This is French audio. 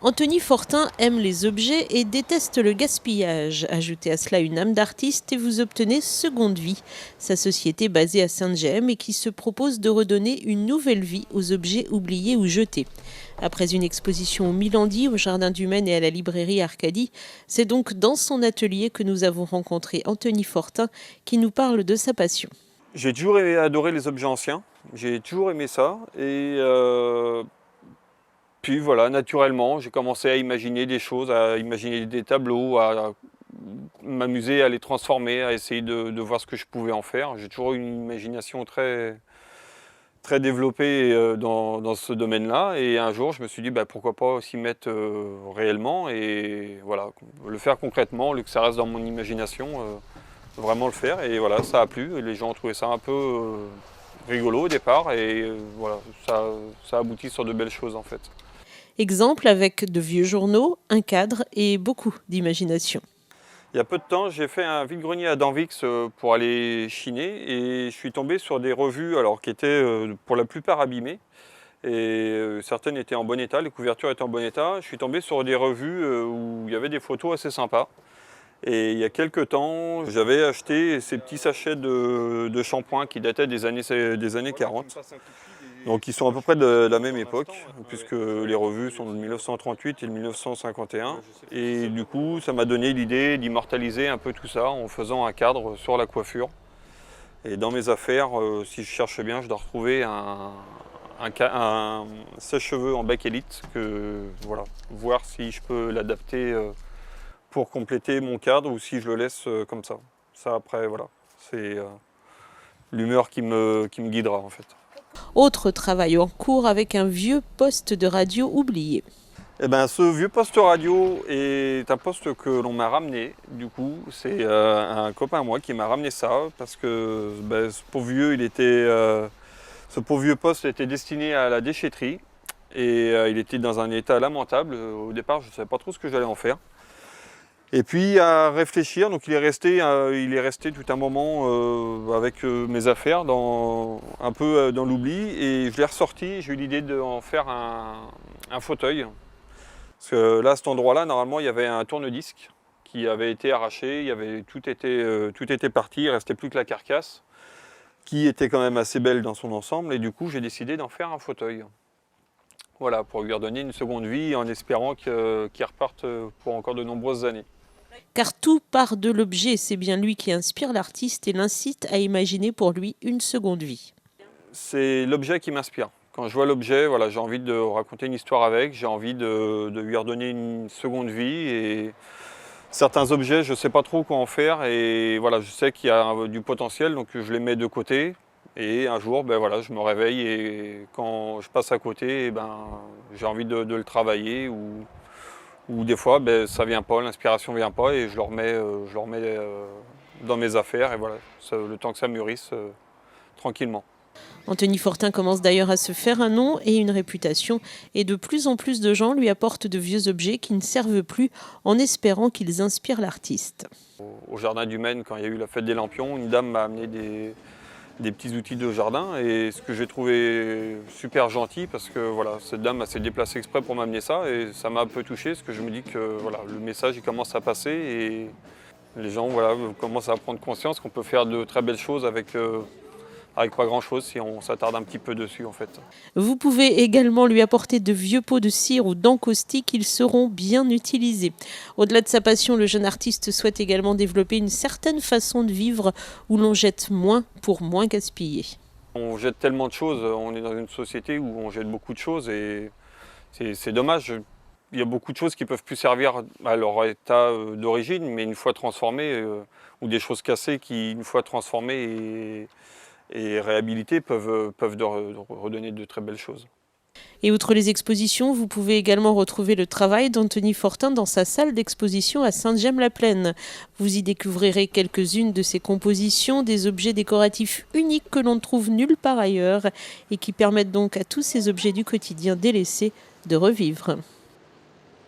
Anthony Fortin aime les objets et déteste le gaspillage. Ajoutez à cela une âme d'artiste et vous obtenez Seconde Vie, sa société basée à Sainte-Gemme et qui se propose de redonner une nouvelle vie aux objets oubliés ou jetés. Après une exposition au Milandi, au Jardin du Maine et à la librairie Arcadie, c'est donc dans son atelier que nous avons rencontré Anthony Fortin qui nous parle de sa passion. J'ai toujours adoré les objets anciens, j'ai toujours aimé ça et puis voilà, naturellement, j'ai commencé à imaginer des choses, à imaginer des tableaux, à m'amuser à les transformer, à essayer de voir ce que je pouvais en faire. J'ai toujours eu une imagination très, très développée dans ce domaine-là et un jour je me suis dit pourquoi pas s'y mettre réellement et voilà, le faire concrètement, au lieu que ça reste dans mon imagination, vraiment le faire et voilà, ça a plu et les gens ont trouvé ça un peu rigolo au départ et voilà, ça aboutit sur de belles choses en fait. Exemple avec de vieux journaux, un cadre et beaucoup d'imagination. Il y a peu de temps, j'ai fait un vide-grenier à Danvix pour aller chiner et je suis tombé sur des revues alors, qui étaient pour la plupart abîmées et certaines étaient en bon état, les couvertures étaient en bon état. Je suis tombé sur des revues où il y avait des photos assez sympas. Et il y a quelques temps, j'avais acheté ces petits sachets de shampoing qui dataient des années 40. Donc ils sont à peu près de la même époque, puisque les revues sont de 1938 et de 1951. Et du coup, ça m'a donné l'idée d'immortaliser un peu tout ça en faisant un cadre sur la coiffure. Et dans mes affaires, si je cherche bien, je dois retrouver un sèche-cheveux en bakélite, voilà, voir si je peux l'adapter pour compléter mon cadre ou si je le laisse comme ça. Ça après, voilà, c'est l'humeur qui me guidera en fait. Autre travail en cours avec un vieux poste de radio oublié. Eh ben, ce vieux poste radio est un poste que l'on m'a ramené. Du coup, c'est un copain à moi qui m'a ramené ça parce que ce pauvre vieux poste était destiné à la déchetterie et il était dans un état lamentable. Au départ, je ne savais pas trop ce que j'allais en faire. Et puis à réfléchir, donc il est resté tout un moment avec mes affaires un peu dans l'oubli et je l'ai ressorti, j'ai eu l'idée d'en faire un fauteuil. Parce que là, à cet endroit-là, normalement, il y avait un tourne-disque qui avait été arraché, tout était parti, il ne restait plus que la carcasse, qui était quand même assez belle dans son ensemble, et du coup, j'ai décidé d'en faire un fauteuil. Voilà, pour lui redonner une seconde vie en espérant qu'il reparte pour encore de nombreuses années. Car tout part de l'objet, c'est bien lui qui inspire l'artiste et l'incite à imaginer pour lui une seconde vie. C'est l'objet qui m'inspire. Quand je vois l'objet, voilà, j'ai envie de raconter une histoire avec, j'ai envie de lui redonner une seconde vie. Et certains objets, je ne sais pas trop quoi en faire et voilà, je sais qu'il y a du potentiel, donc je les mets de côté. Et un jour, voilà, je me réveille et quand je passe à côté, j'ai envie de le travailler ou des fois, ça vient pas, l'inspiration vient pas et je le remets dans mes affaires et voilà, le temps que ça mûrisse tranquillement. Anthony Fortin commence d'ailleurs à se faire un nom et une réputation et de plus en plus de gens lui apportent de vieux objets qui ne servent plus en espérant qu'ils inspirent l'artiste. Au Jardin du Maine, quand il y a eu la fête des lampions, une dame m'a amené des petits outils de jardin et ce que j'ai trouvé super gentil parce que voilà, cette dame s'est déplacée exprès pour m'amener ça et ça m'a un peu touché parce que je me dis que voilà, le message il commence à passer et les gens voilà, commencent à prendre conscience qu'on peut faire de très belles choses avec pas grand-chose si on s'attarde un petit peu dessus en fait. Vous pouvez également lui apporter de vieux pots de cire ou d'encaustique, ils seront bien utilisés. Au-delà de sa passion, le jeune artiste souhaite également développer une certaine façon de vivre où l'on jette moins pour moins gaspiller. On jette tellement de choses, on est dans une société où on jette beaucoup de choses et c'est dommage. Il y a beaucoup de choses qui ne peuvent plus servir à leur état d'origine, mais une fois transformées, ou des choses cassées qui, une fois transformées et réhabilitées, peuvent redonner de très belles choses. Et outre les expositions, vous pouvez également retrouver le travail d'Anthony Fortin dans sa salle d'exposition à Sainte-Gemme-la-Plaine. Vous y découvrirez quelques-unes de ses compositions, des objets décoratifs uniques que l'on ne trouve nulle part ailleurs et qui permettent donc à tous ces objets du quotidien délaissés de revivre.